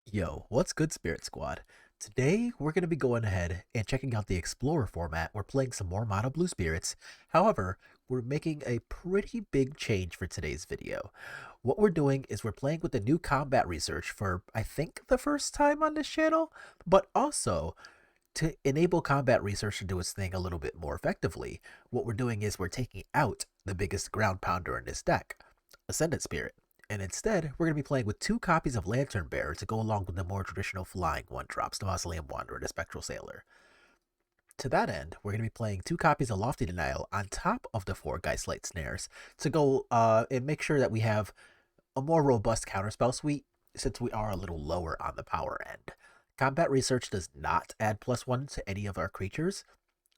Yo, what's good, Spirit Squad? Today, we're going to be going ahead and checking out the Explorer format. We're playing some more Mono Blue Spirits. However, we're making a pretty big change for today's video. What we're doing is we're playing with the new combat research for, I think, the first time on this channel, but also to enable combat research to do its thing a little bit more effectively. What we're doing is we're taking out the biggest ground pounder in this deck, Ascendant Spirit. And instead, we're going to be playing with two copies of Lantern Bearer to go along with the more traditional flying one-drops, the Mausoleum Wanderer and the Spectral Sailor. To that end, we're going to be playing two copies of Lofty Denial on top of the four Geistlight Snares to go and make sure that we have a more robust counterspell suite since we are a little lower on the power end. Combat Research does not add +1 to any of our creatures,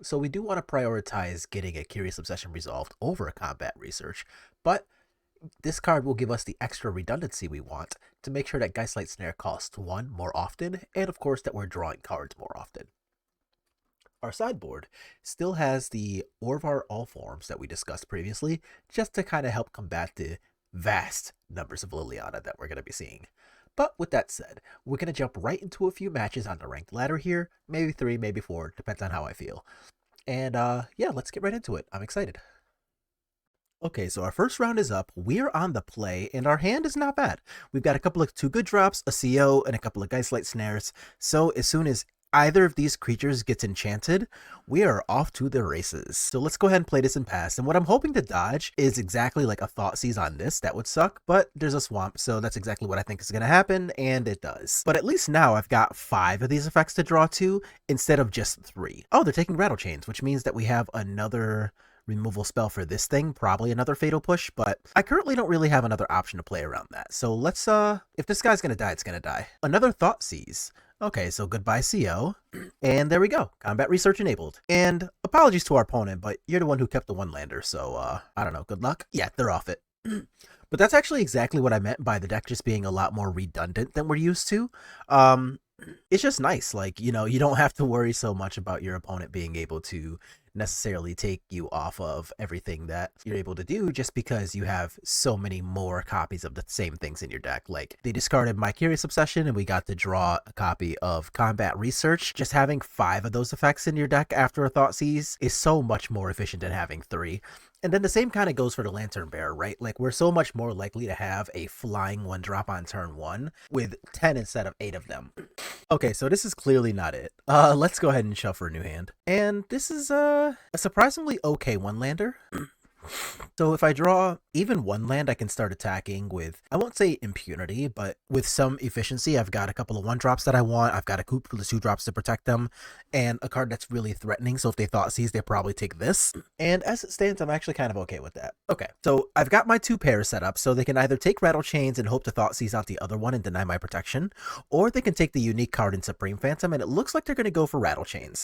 so we do want to prioritize getting a Curious Obsession resolved over a Combat Research, but this card will give us the extra redundancy we want to make sure that Geistlight Snare costs 1 more often, and of course that we're drawing cards more often. Our sideboard still has the Orvar All Forms that we discussed previously, just to kind of help combat the vast numbers of Liliana that we're going to be seeing. But with that said, we're going to jump right into a few matches on the ranked ladder here, maybe 3, maybe 4, depends on how I feel. And yeah, let's get right into it. I'm excited. Okay, so our first round is up. We're on the play, and our hand is not bad. We've got a couple of 2 good drops, a CO, and a couple of Geistlight Snares. So as soon as either of these creatures gets enchanted, we are off to the races. So let's go ahead and play this and pass. And what I'm hoping to dodge is exactly like a Thoughtseize on this. That would suck, but there's a swamp, so that's exactly what I think is going to happen, and it does. But at least now I've got 5 of these effects to draw to instead of just 3. Oh, they're taking Rattle Chains, which means that we have another removal spell for this thing, probably another Fatal Push, but I currently don't really have another option to play around that. So let's, if this guy's gonna die, it's gonna die. Another Thoughtseize. Okay, so goodbye CO, and there we go, combat research enabled. And apologies to our opponent, but you're the one who kept the 1-lander, so I don't know, good luck. Yeah, they're off it. But that's actually exactly what I meant by the deck just being a lot more redundant than we're used to. It's just nice, like, you know, you don't have to worry so much about your opponent being able to necessarily take you off of everything that you're able to do just because you have so many more copies of the same things in your deck. Like, they discarded my Curious Obsession and we got to draw a copy of Combat Research. Just having 5 of those effects in your deck after a Thoughtseize is so much more efficient than having 3. And then the same kind of goes for the Lantern Bearer, right? Like, we're so much more likely to have a flying 1-drop on turn 1 with 10 instead of 8 of them. Okay, so this is clearly not it. Let's go ahead and shuffle a new hand. And this is a surprisingly okay 1-lander. So if I draw even 1 land, I can start attacking with, I won't say impunity, but with some efficiency. I've got a couple of 1-drops that I want. I've got a couple of 2-drops to protect them, and a card that's really threatening. So if they Thoughtseize, they probably take this. And as it stands, I'm actually kind of okay with that. Okay, so I've got my 2 pairs set up, so they can either take Rattle Chains and hope to Thoughtseize out the other one and deny my protection, or they can take the unique card in Supreme Phantom, and it looks like they're going to go for Rattle Chains.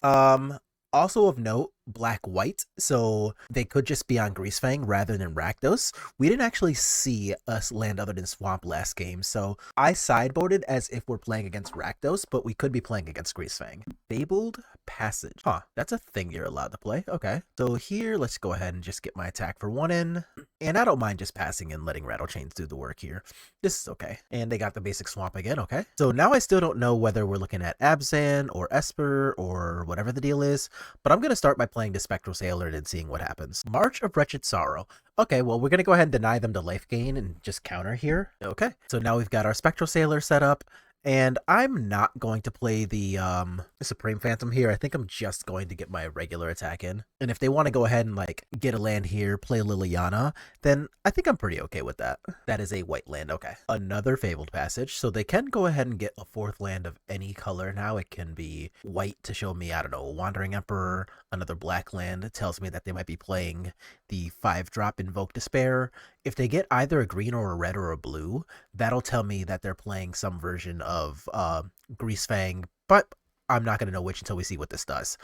Also of note, black-white, so they could just be on Greasefang rather than Rakdos. We didn't actually see us land other than Swamp last game, so I sideboarded as if we're playing against Rakdos, but we could be playing against Greasefang. Fabled Passage. Huh, that's a thing you're allowed to play. Okay. So here, let's go ahead and just get my attack for 1 in. And I don't mind just passing and letting Rattle Chains do the work here. This is okay. And they got the basic Swamp again, okay. So now I still don't know whether we're looking at Abzan or Esper or whatever the deal is, but I'm going to start by playing the Spectral Sailor and seeing what happens. March of Wretched Sorrow. Okay, well, we're going to go ahead and deny them the life gain and just counter here. Okay, so now we've got our Spectral Sailor set up. And I'm not going to play the Supreme Phantom here. I think I'm just going to get my regular attack in. And if they want to go ahead and like get a land here, play Liliana, then I think I'm pretty okay with that. That is a white land, okay. Another Fabled Passage. So they can go ahead and get a 4th land of any color now. It can be white to show me, I don't know, Wandering Emperor. Another black land. It tells me that they might be playing the 5-drop Invoke Despair. If they get either a green or a red or a blue, that'll tell me that they're playing some version of Greasefang, but I'm not going to know which until we see what this does.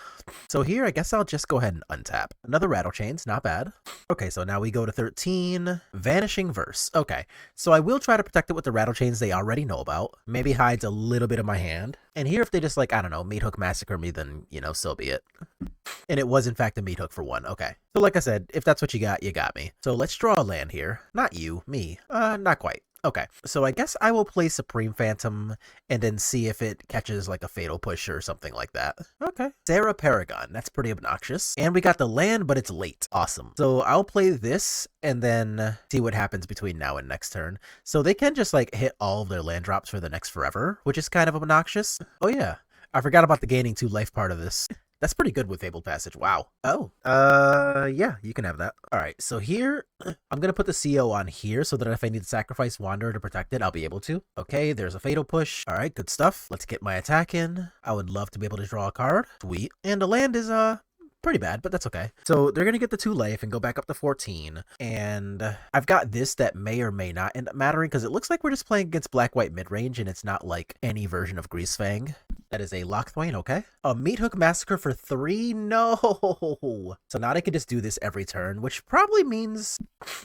So here, I guess I'll just go ahead and untap. Another Rattle Chains, not bad. Okay, so now we go to 13. Vanishing Verse. Okay, so I will try to protect it with the Rattle Chains they already know about. Maybe hides a little bit of my hand. And here, if they just like, I don't know, Meat Hook Massacre me, then, you know, so be it. And it was in fact a Meat Hook for 1. Okay. So like I said, if that's what you got me. So let's draw a land here. Not you, me. Not quite. Okay, so I guess I will play Supreme Phantom and then see if it catches like a Fatal Push or something like that. Okay. Sarah Paragon, that's pretty obnoxious. And we got the land, but it's late. Awesome. So I'll play this and then see what happens between now and next turn. So they can just like hit all of their land drops for the next forever, which is kind of obnoxious. Oh yeah, I forgot about the gaining 2 life part of this. That's pretty good with Fabled Passage. Wow. Oh, yeah, you can have that. All right, so here, I'm going to put the CO on here so that if I need to sacrifice Wanderer to protect it, I'll be able to. Okay, there's a Fatal Push. All right, good stuff. Let's get my attack in. I would love to be able to draw a card. Sweet. And the land is, pretty bad, but that's okay. So they're going to get the 2 life and go back up to 14. And I've got this that may or may not end up mattering because it looks like we're just playing against black-white mid-range and it's not like any version of Greasefang. That is a Lockthwain, okay. A Meat Hook Massacre for 3? No! So now I can just do this every turn, which probably means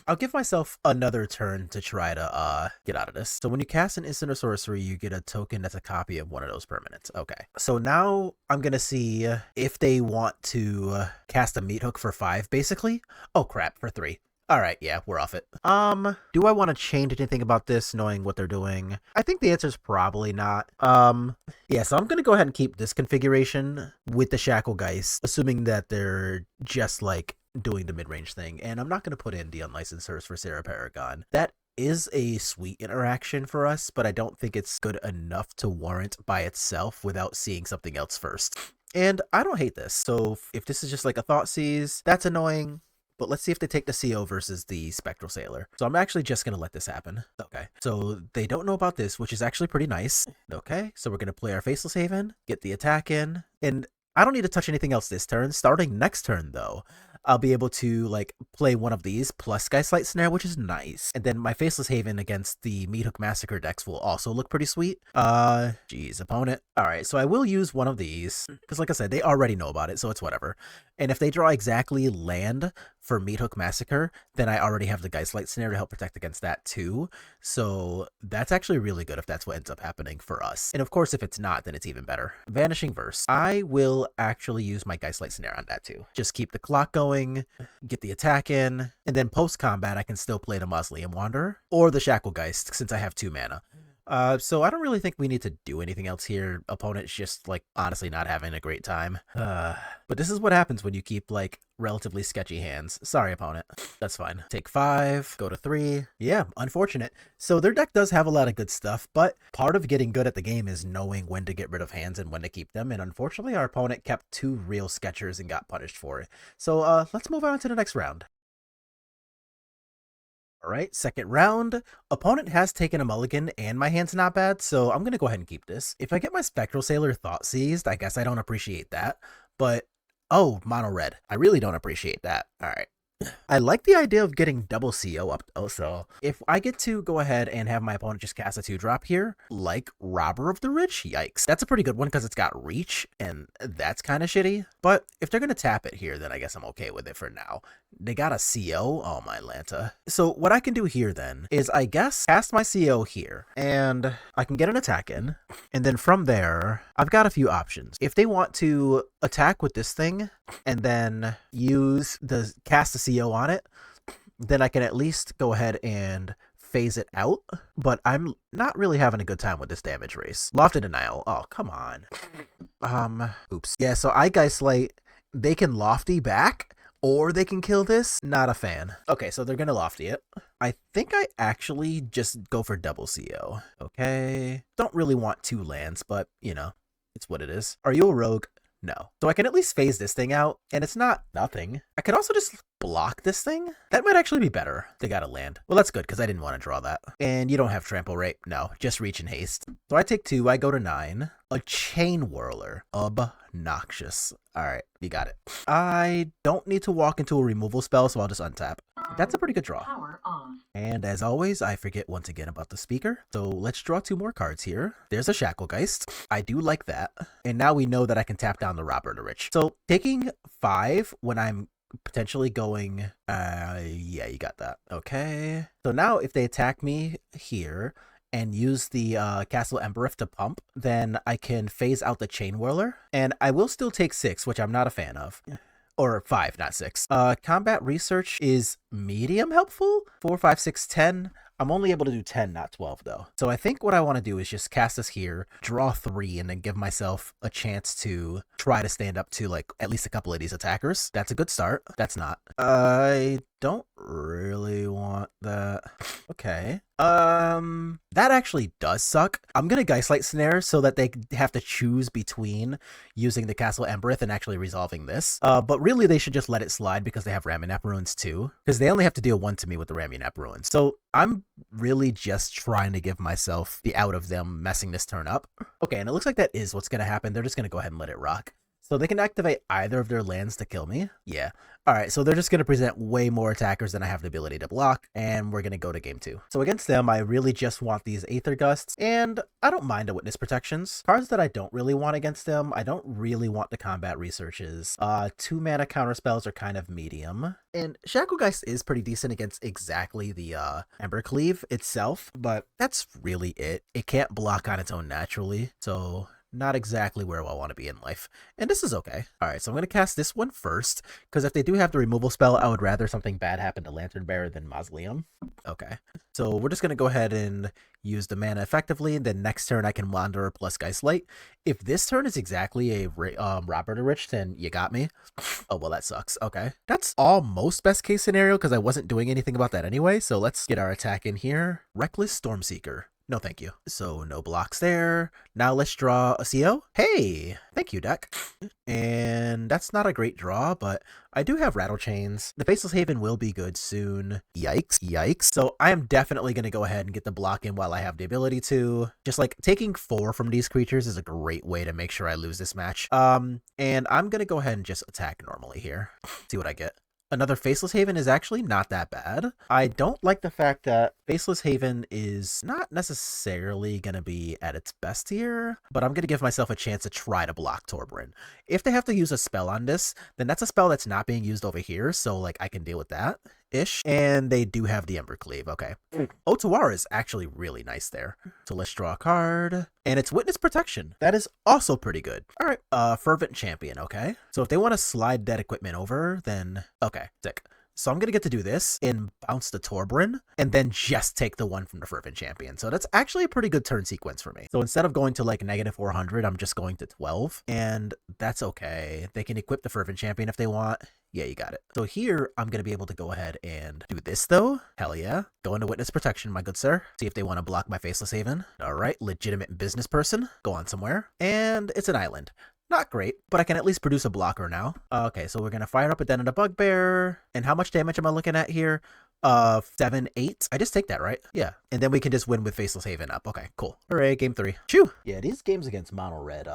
I'll give myself another turn to try to get out of this. So when you cast an instant or sorcery, you get a token that's a copy of one of those permanents. Okay. So now I'm going to see if they want to cast a Meat Hook for 5, basically. Oh, crap, for 3. All right, yeah, we're off it. Do I want to change anything about this knowing what they're doing? I think the answer is probably not. Yeah, so I'm going to go ahead and keep this configuration with the Shacklegeist, assuming that they're just like doing the mid-range thing. And I'm not going to put in the unlicensed Hearse for Sarah Paragon. That is a sweet interaction for us, but I don't think it's good enough to warrant by itself without seeing something else first. And I don't hate this. So if this is just like a Thoughtseize, that's annoying. But let's see if they take the CO versus the Spectral Sailor. So I'm actually just going to let this happen. Okay. So they don't know about this, which is actually pretty nice. Okay. So we're going to play our Faceless Haven, get the attack in. And I don't need to touch anything else this turn. Starting next turn, though, I'll be able to like play one of these plus Geistlight Snare, which is nice. And then my Faceless Haven against the Meat Hook Massacre decks will also look pretty sweet. Geez, opponent. All right, so I will use one of these because like I said, they already know about it, so it's whatever. And if they draw exactly land for Meat Hook Massacre, then I already have the Geistlight Snare to help protect against that too. So that's actually really good if that's what ends up happening for us. And of course, if it's not, then it's even better. Vanishing Verse. I will actually use my Geistlight Snare on that too. Just keep the clock going, get the attack in, and then post-combat I can still play the Mausoleum Wanderer or the Shacklegeist since I have 2 mana. So I don't really think we need to do anything else here. Opponent's just like honestly not having a great time. But this is what happens when you keep like relatively sketchy hands. Sorry, opponent. That's fine. Take 5, go to 3. Yeah, unfortunate. So their deck does have a lot of good stuff, but part of getting good at the game is knowing when to get rid of hands and when to keep them. And unfortunately, our opponent kept 2 real sketchers and got punished for it. So let's move on to the next round. All right, second round. Opponent has taken a mulligan and my hand's not bad, so I'm going to go ahead and keep this. If I get my Spectral Sailor Thoughtseized, I guess I don't appreciate that. But, oh, mono red. I really don't appreciate that. All right. I like the idea of getting double CO up though, so if I get to go ahead and have my opponent just cast a 2-drop here, like Robber of the Rich, yikes. That's a pretty good one because it's got reach, and that's kind of shitty. But if they're going to tap it here, then I guess I'm okay with it for now. They got a CO? Oh my Lanta. So what I can do here then is I guess cast my CO here, and I can get an attack in, and then from there, I've got a few options. If they want to attack with this thing, and then use the cast a CO on it, then I can at least go ahead and phase it out, but I'm not really having a good time with this damage race. Lofted Denial. Oh, come on. Oops. Yeah, so I Geistlight, they can Lofty back, or they can kill this. Not a fan. Okay, so they're gonna Lofty it. I think I actually just go for double CO. Okay. Don't really want 2 lands, but, you know, it's what it is. Are you a rogue? No. So I can at least phase this thing out, and it's not nothing. I could also just block this thing. That might actually be better. They got to land. Well, that's good, because I didn't want to draw that. And you don't have Trample, right? No, just Reach and Haste. So I take 2, I go to 9. A Chain Whirler. Obnoxious. All right, you got it. I don't need to walk into a removal spell, so I'll just untap. That's a pretty good draw. And as always, I forget once again about the speaker. So let's draw 2 more cards here. There's a Shacklegeist. I do like that. And now we know that I can tap down the Robber the Rich. So taking 5 when I'm potentially going, yeah, you got that. Okay. So now if they attack me here and use the Castle Embereth to pump, then I can phase out the Chain Whirler. And I will still take 6, which I'm not a fan of. Or 5, not 6. Combat Research is medium helpful. 4, 5, 6, 10. I'm only able to do 10, not 12 though. So I think what I want to do is just cast this here, draw 3, and then give myself a chance to try to stand up to like at least a couple of these attackers. That's a good start. That's not. I don't really want that. Okay. That actually does suck. I'm gonna Geistlight Snare so that they have to choose between using the Castle Embereth and actually resolving this. But really they should just let it slide because they have Ramunap Ruins too. Because they only have to deal 1 to me with the Ramunap Ruins. So I'm really just trying to give myself the out of them messing this turn up. Okay, and it looks like that is what's gonna happen. They're just gonna go ahead and let it rock. So they can activate either of their lands to kill me. Yeah. All right, so they're just going to present way more attackers than I have the ability to block, and we're going to go to game 2. So against them, I really just want these Aether Gusts, and I don't mind the Witness Protections. Cards that I don't really want against them, I don't really want the Combat Researches. 2 mana counterspells are kind of medium. And Shacklegeist is pretty decent against exactly the Embercleave itself, but that's really it. It can't block on its own naturally, so not exactly where I want to be in life. And this is okay. All right, so I'm going to cast this one first, because if they do have the removal spell, I would rather something bad happen to Lantern Bearer than Mausoleum. Okay, so we're just going to go ahead and use the mana effectively, and then next turn I can Wanderer plus Geistlight. If this turn is exactly a Robert Rich, then you got me. Oh, well, that sucks. Okay, that's almost best case scenario, because I wasn't doing anything about that anyway, so let's get our attack in here. Reckless Stormseeker. No, thank you. So no blocks there. Now let's draw a CO. Hey, thank you, deck. And that's not a great draw, but I do have Rattle Chains. The Faceless Haven will be good soon. Yikes, yikes. So I am definitely going to go ahead and get the block in while I have the ability to. Just like taking 4 from these creatures is a great way to make sure I lose this match. And I'm going to go ahead and just attack normally here. See what I get. Another Faceless Haven is actually not that bad. I don't like the fact that Faceless Haven is not necessarily going to be at its best here, but I'm going to give myself a chance to try to block Torbran. If they have to use a spell on this, then that's a spell that's not being used over here, so like I can deal with that. Ish. And they do have the Embercleave. Okay. Otawara is actually really nice there. So let's draw a card. And it's Witness Protection. That is also pretty good. All right. Fervent Champion. Okay. So if they want to slide that equipment over, then okay, sick. So I'm going to get to do this and bounce the Torbran and then just take the one from the Fervent Champion. So that's actually a pretty good turn sequence for me. So instead of going to like -400, I'm just going to 12, and that's okay. They can equip the Fervent Champion if they want. Yeah, you got it. So here, I'm going to be able to go ahead and do this though. Hell yeah. Go into Witness Protection, my good sir. See if they want to block my Faceless Haven. All right, legitimate business person. Go on somewhere. And it's an island. Not great, but I can at least produce a blocker now. Okay, so we're going to fire up a Den of the Bugbear. And how much damage am I looking at here? 7, 8. I just take that, right? Yeah. And then we can just win with Faceless Haven up. Okay, cool. All right, game 3. Chew. Yeah, these games against Mono Red,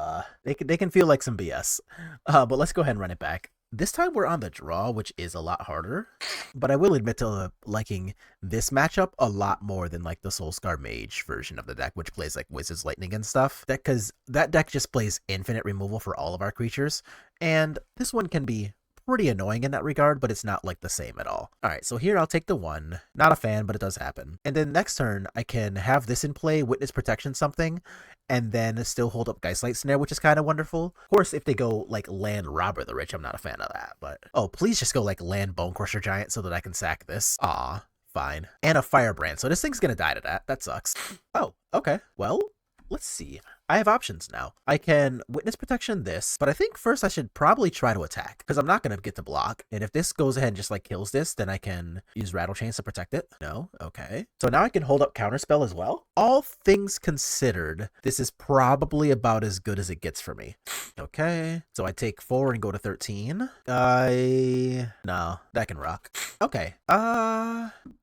they can feel like some BS. But let's go ahead and run it back. This time we're on the draw, which is a lot harder, but I will admit to liking this matchup a lot more than like the Soulscar Mage version of the deck, which plays like Wizard's Lightning and stuff. Because that deck just plays infinite removal for all of our creatures, and this one can be pretty annoying in that regard, but it's not like the same at all. All right, so here I'll take the 1. Not a fan, but it does happen. And then next turn, I can have this in play, Witness Protection something, and then still hold up Geistlight Snare, which is kind of wonderful. Of course, if they go like land Robber the Rich, I'm not a fan of that, but oh, please just go like land Bonecrusher Giant so that I can sack this. Aw, fine. And a Firebrand, so this thing's gonna die to that. That sucks. Oh, okay. Well, let's see. I have options now. I can Witness Protection this, but I think first I should probably try to attack, because I'm not going to get to block. And if this goes ahead and just like kills this, then I can use Rattle Chains to protect it. No? Okay. So now I can hold up Counterspell as well. All things considered, this is probably about as good as it gets for me. Okay. So I take 4 and go to 13. No, that can rock. Okay.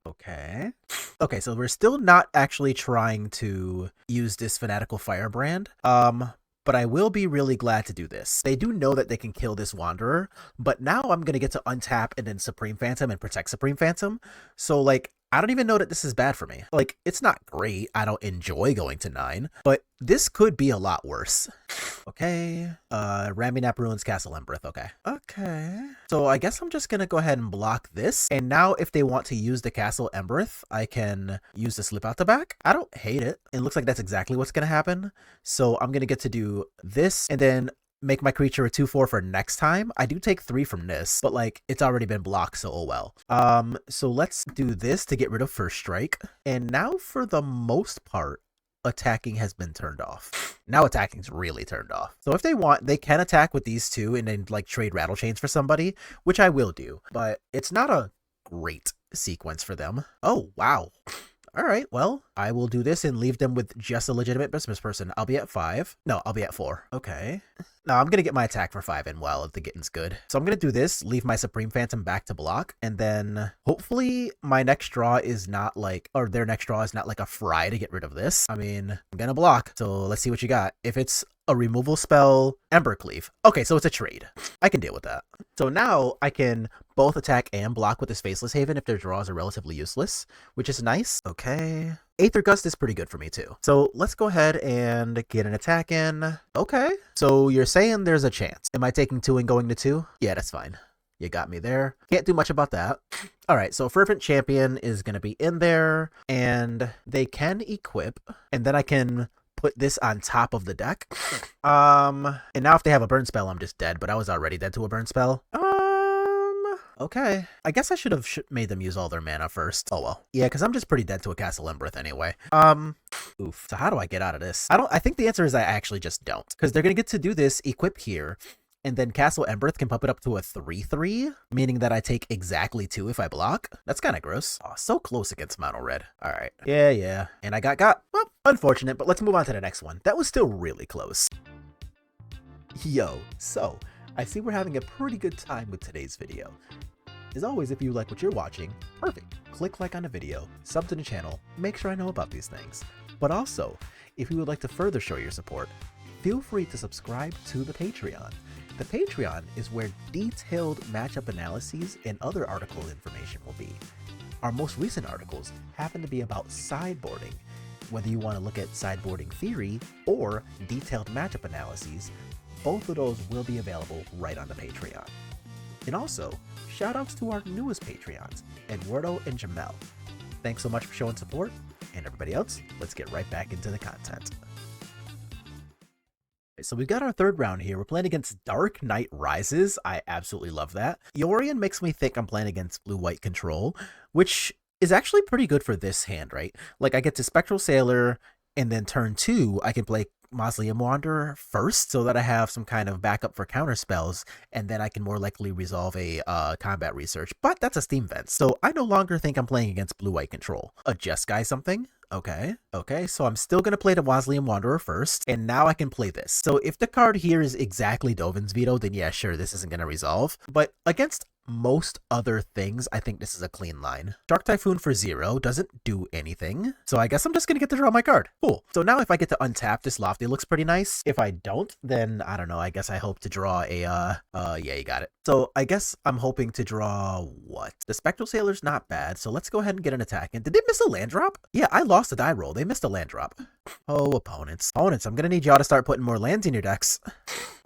Okay. Okay, so we're still not actually trying to use this Fanatical Firebrand, but I will be really glad to do this. They do know that they can kill this Wanderer, but now I'm going to get to untap and then Supreme Phantom and protect Supreme Phantom, so like, I don't even know that this is bad for me. Like, it's not great. I don't enjoy going to 9, but this could be a lot worse. Okay. Ramunap Ruins Castle Embereth. Okay. Okay. So I guess I'm just going to go ahead and block this. And now if they want to use the Castle Embereth, I can use the Slip Out the Back. I don't hate it. It looks like that's exactly what's going to happen. So I'm going to get to do this. And then make my creature a 2/4 for next time. I do take 3 from this, but like it's already been blocked, so oh well. So let's do this to get rid of first strike. And now for the most part, attacking has been turned off. Now attacking's really turned off. So if they want, they can attack with these two and then like trade rattle chains for somebody, which I will do, but it's not a great sequence for them. Oh, wow. All right, well, I will do this and leave them with just a legitimate business person. I'll be at 5. No, I'll be at 4. Okay. No, I'm going to get my attack for 5 in well if the getting's good. So I'm going to do this, leave my Supreme Phantom back to block, and then hopefully my next draw is not like, or their next draw is not like a fry to get rid of this. I mean, I'm going to block, so let's see what you got. If it's a removal spell, Ember Cleave. Okay, so it's a trade. I can deal with that. So now I can both attack and block with this Faceless Haven if their draws are relatively useless, which is nice. Okay. Aether Gust is pretty good for me too. So let's go ahead and get an attack in. Okay. So you're saying there's a chance. Am I taking 2 and going to 2? Yeah, that's fine. You got me there. Can't do much about that. All right, so Fervent Champion is going to be in there, and they can equip, and then I can put this on top of the deck. And now if they have a burn spell, I'm just dead, but I was already dead to a burn spell. Okay. I guess I should have made them use all their mana first. Oh well. Yeah, because I'm just pretty dead to a Castle Embereth anyway. Oof. So how do I get out of this? I think the answer is I actually just don't. Because they're going to get to do this, equip here, and then Castle Embereth can pump it up to a 3/3, meaning that I take exactly 2 if I block. That's kind of gross. Oh, so close against mono red. All right. Yeah. And I got. Well, unfortunate, but let's move on to the next one. That was still really close. Yo, so I see we're having a pretty good time with today's video. As always, if you like what you're watching, perfect. Click like on the video, sub to the channel, make sure I know about these things. But also, if you would like to further show your support, feel free to subscribe to the Patreon. The Patreon is where detailed matchup analyses and other article information will be. Our most recent articles happen to be about sideboarding. Whether you want to look at sideboarding theory or detailed matchup analyses, both of those will be available right on the Patreon. And also, shoutouts to our newest Patreons, Eduardo and Jamel. Thanks so much for showing support, and everybody else, let's get right back into the content. So we've got our third round here. We're playing against Dark Knight Rises. I absolutely love that. Yorion makes me think I'm playing against blue-white control, which is actually pretty good for this hand, right? Like I get to Spectral Sailor, and then turn 2, I can play Mausoleum Wanderer first so that I have some kind of backup for counter spells, and then I can more likely resolve a combat research. But that's a steam vent, so I no longer think I'm playing against blue-white control. A Jeskai something? Okay, so I'm still going to play the Mausoleum Wanderer first, and now I can play this. So if the card here is exactly Dovin's Veto, then yeah, sure, this isn't going to resolve. But against most other things, I think this is a clean line. Shark Typhoon for 0 doesn't do anything, so I guess I'm just gonna get to draw my card. Cool. So now if I get to untap this Lofty, looks pretty nice. If I don't, then I don't know, I guess I hope to draw a yeah, you got it. So I guess I'm hoping to draw what? The Spectral Sailor's not bad, so let's go ahead and get an attack in. Did they miss a land drop? Yeah, I lost a die roll. They missed a land drop. Oh, opponents, I'm gonna need y'all to start putting more lands in your decks.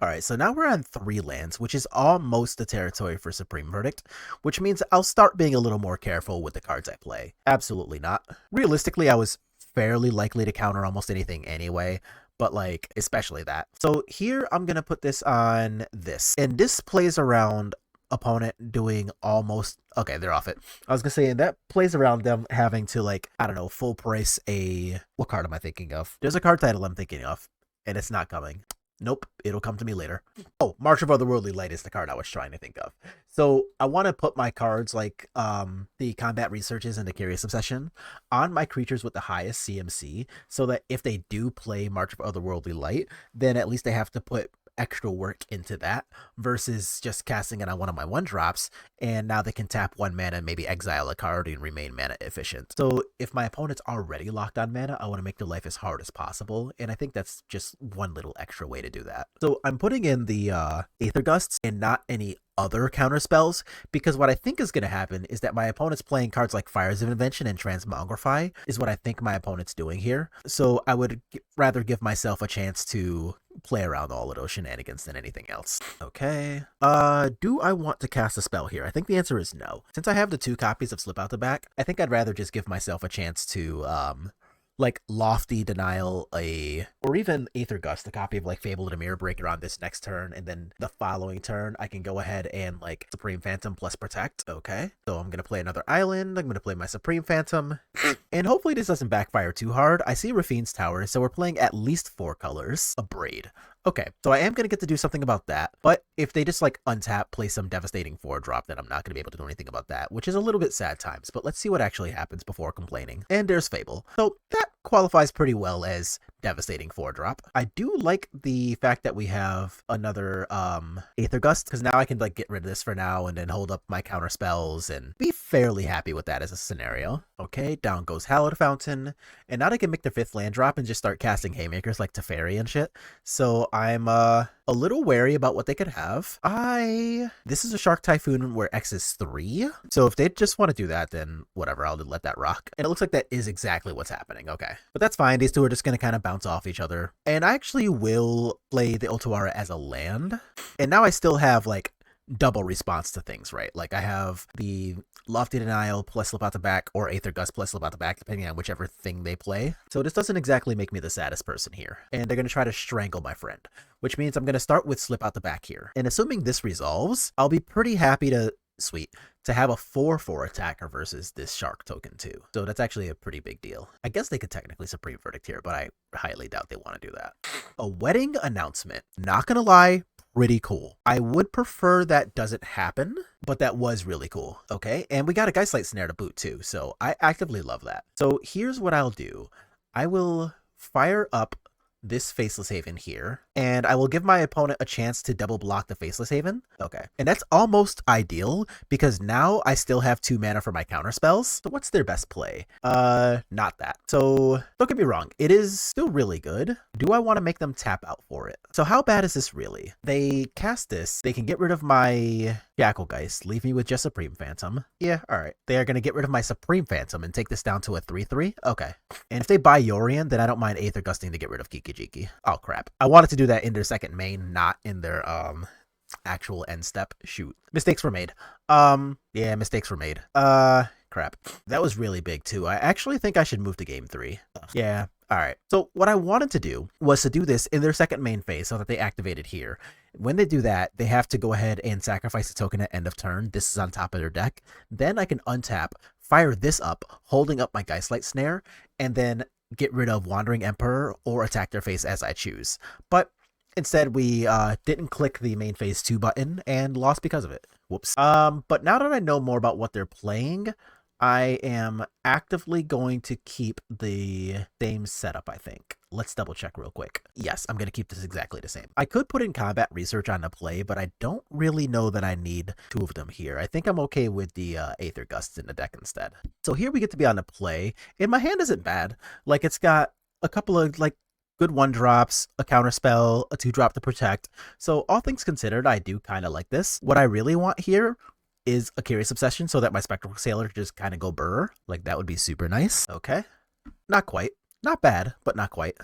All right, so now we're on 3 lands, which is almost the territory for Supreme Verdict, which means I'll start being a little more careful with the cards I play. Absolutely not. Realistically, I was fairly likely to counter almost anything anyway, but like, especially that. So here I'm gonna put this on this, and this plays around opponent doing almost, okay, they're off it. I was gonna say, and that plays around them having to, like, I don't know, full price a, what card am I thinking of? There's a card title I'm thinking of, and it's not coming. Nope, it'll come to me later. Oh, March of Otherworldly Light is the card I was trying to think of. So I want to put my cards like the Combat Researches and the Curious Obsession on my creatures with the highest CMC, so that if they do play March of Otherworldly Light, then at least they have to put extra work into that versus just casting it on one of my 1-drops, and now they can tap 1 mana and maybe exile a card and remain mana efficient. So if my opponent's already locked on mana, I want to make their life as hard as possible, and I think that's just one little extra way to do that. So I'm putting in the Aether Gusts and not any other counter spells, because what I think is going to happen is that my opponent's playing cards like Fires of Invention and Transmogrify is what I think my opponent's doing here. So I would rather give myself a chance to play around all of those shenanigans than anything else. Okay. Do I want to cast a spell here? I think the answer is no. Since I have the 2 copies of Slip Out the Back, I think I'd rather just give myself a chance to like Lofty Denial, or even Aether Gust, a copy of like Fable to Mirror Breaker on this next turn, and then the following turn I can go ahead and like Supreme Phantom plus Protect. Okay, so I'm gonna play another island. I'm gonna play my Supreme Phantom, and hopefully this doesn't backfire too hard. I see Rafine's Tower, so we're playing at least 4 colors. A Braid. Okay, so I am going to get to do something about that, but if they just like untap, play some devastating 4-drop, then I'm not going to be able to do anything about that, which is a little bit sad times, but let's see what actually happens before complaining. And there's Fable. So that qualifies pretty well as devastating 4-drop. I do like the fact that we have another Aether Gust, because now I can like get rid of this for now and then hold up my counter spells and be fairly happy with that as a scenario. Okay, down goes Hallowed Fountain, and now they can make their 5th land drop and just start casting Haymakers like Teferi and shit. So I'm a little wary about what they could have. This is a Shark Typhoon where X is 3. So if they just want to do that, then whatever, I'll let that rock. And it looks like that is exactly what's happening. Okay, but that's fine. These two are just going to kind of bounce off each other. And I actually will play the Otawara as a land. And now I still have like double response to things, right? Like I have the Lofty Denial plus Slip Out the Back, or Aether Gust plus Slip Out the Back, depending on whichever thing they play. So this doesn't exactly make me the saddest person here. And they're going to try to strangle my friend, which means I'm going to start with Slip Out the Back here. And assuming this resolves, I'll be pretty happy to have a 4/4 attacker versus this shark token too. So that's actually a pretty big deal. I guess they could technically Supreme Verdict here, but I highly doubt they want to do that. A wedding announcement. Not gonna lie, pretty cool. I would prefer that doesn't happen, but that was really cool. Okay, and we got a Geistlight Snare to boot too, so I actively love that. So here's what I'll do. I will fire up this Faceless Haven here, and I will give my opponent a chance to double block the Faceless Haven. Okay, and that's almost ideal because now I still have 2 mana for my counter spells. So what's their best play? Not that. So don't get me wrong, it is still really good. Do I want to make them tap out for it? So how bad is this really? They cast this, they can get rid of my Jackalgeist, leave me with just Supreme Phantom. Yeah, alright. They are going to get rid of my Supreme Phantom and take this down to a 3/3. Okay. And if they buy Yorion, then I don't mind Aether Gusting to get rid of Kiki-Jiki. Oh crap. I wanted to do that in their second main, not in their actual end step. Shoot. Mistakes were made. Yeah, mistakes were made. Crap. That was really big too. I actually think I should move to game 3. Yeah. Alright, so what I wanted to do was to do this in their second main phase so that they activated here. When they do that, they have to go ahead and sacrifice a token at end of turn. This is on top of their deck. Then I can untap, fire this up, holding up my Geistlight Snare, and then get rid of Wandering Emperor or attack their face as I choose. But instead, we didn't click the main phase 2 button and lost because of it. Whoops. But now that I know more about what they're playing, I am actively going to keep the same setup, I think. Let's double check real quick. Yes, I'm going to keep this exactly the same. I could put in combat research on the play, but I don't really know that I need 2 of them here. I think I'm okay with the Aether Gusts in the deck instead. So here we get to be on the play, and my hand isn't bad. Like, it's got a couple of, like, good 1-drops, a counterspell, a 2-drop to protect. So all things considered, I do kind of like this. What I really want here is a Curious Obsession so that my Spectral Sailor just kind of go burr. Like, that would be super nice. Okay. Not quite. Not bad, but not quite.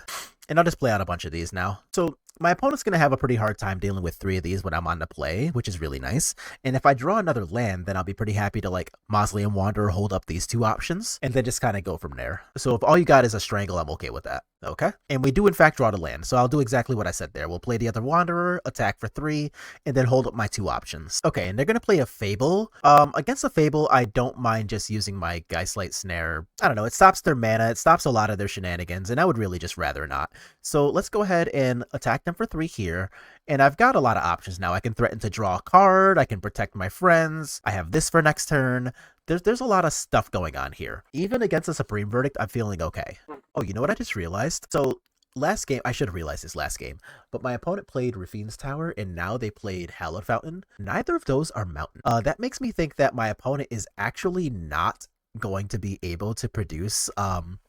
And I'll just play out a bunch of these now. So my opponent's going to have a pretty hard time dealing with 3 of these when I'm on the play, which is really nice. And if I draw another land, then I'll be pretty happy to, like, Mausoleum Wanderer, hold up these 2 options, and then just kind of go from there. So if all you got is a Strangle, I'm okay with that. Okay? And we do, in fact, draw the land, so I'll do exactly what I said there. We'll play the other Wanderer, attack for 3, and then hold up my 2 options. Okay, and they're going to play a Fable. Against a Fable, I don't mind just using my Geistlight Snare. I don't know, it stops their mana, it stops a lot of their shenanigans, and I would really just rather not. So let's go ahead and attack them for 3 here. And I've got a lot of options now. I can threaten to draw a card, I can protect my friends, I have this for next turn. There's a lot of stuff going on here. Even against a Supreme Verdict, I'm feeling okay. Oh, you know what I just realized? So last game, I should have realized this last game, but my opponent played Rafine's Tower, and now they played Hallowed Fountain. Neither of those are Mountain. That makes me think that my opponent is actually not going to be able to produce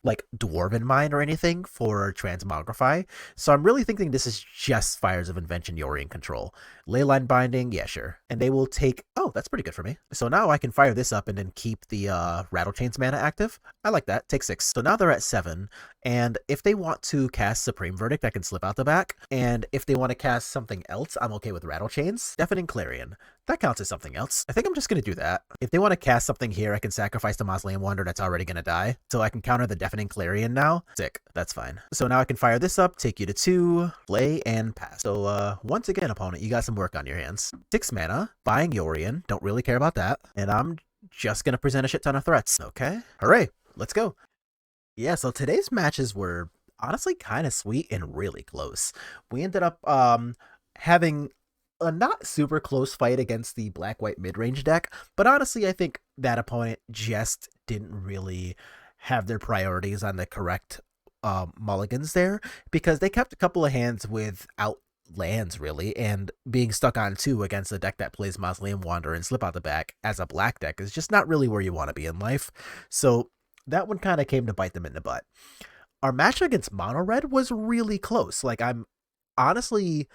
like Dwarven Mine or anything for Transmogrify. So I'm really thinking this is just Fires of Invention Yorion control. Leyline Binding, yeah, sure. And they will take, oh, that's pretty good for me. So now I can fire this up and then keep the Rattlechain's mana active. I like that. Take 6. So now they're at 7. And if they want to cast Supreme Verdict, I can Slip Out the Back. And if they want to cast something else, I'm okay with Rattlechains. Deafening Clarion. That counts as something else. I think I'm just going to do that. If they want to cast something here, I can sacrifice the Mausoleum Wanderer that's already going to die. So I can counter the Deafening Deafening Clarion now. Sick. That's fine. So now I can fire this up, take you to 2, play, and pass. So once again, opponent, you got some work on your hands. 6 mana, buying Yorion. Don't really care about that. And I'm just gonna present a shit ton of threats. Okay. Hooray. Let's go. Yeah, so today's matches were honestly kind of sweet and really close. We ended up having a not super close fight against the black-white mid-range deck, but honestly, I think that opponent just didn't really have their priorities on the correct mulligans there, because they kept a couple of hands without lands, really, and being stuck on 2 against a deck that plays Mausoleum Wanderer and Slip Out the Back as a black deck is just not really where you want to be in life. So that one kind of came to bite them in the butt. Our match against Mono Red was really close. Like, I'm honestly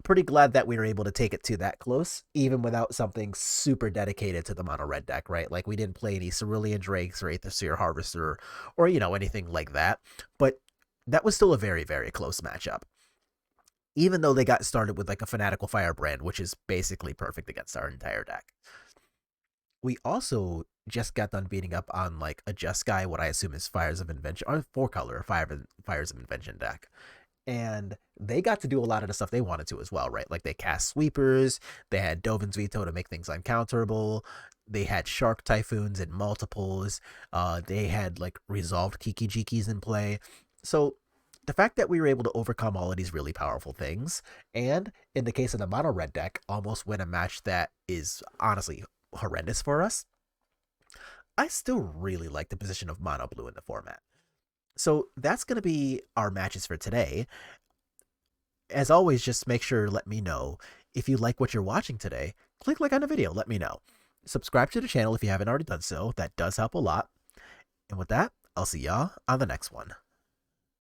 pretty glad that we were able to take it to that close, even without something super dedicated to the Mono Red deck, right? Like, we didn't play any Cerulean Drakes or Aetherseer Harvester or, you know, anything like that. But that was still a very, very close matchup. Even though they got started with like a Fanatical Firebrand, which is basically perfect against our entire deck. We also just got done beating up on like a Jeskai, what I assume is Fires of Invention, or 4-color Fires of Invention deck. And they got to do a lot of the stuff they wanted to as well, right? Like, they cast Sweepers, they had Dovin's Veto to make things uncounterable, they had Shark Typhoons in multiples, they had like resolved Kiki Jikis in play. So the fact that we were able to overcome all of these really powerful things, and in the case of the Mono Red deck, almost win a match that is honestly horrendous for us, I still really like the position of Mono Blue in the format. So that's going to be our matches for today. As always, just make sure to let me know if you like what you're watching today. Click like on the video, let me know. Subscribe to the channel if you haven't already done so. That does help a lot. And with that, I'll see y'all on the next one.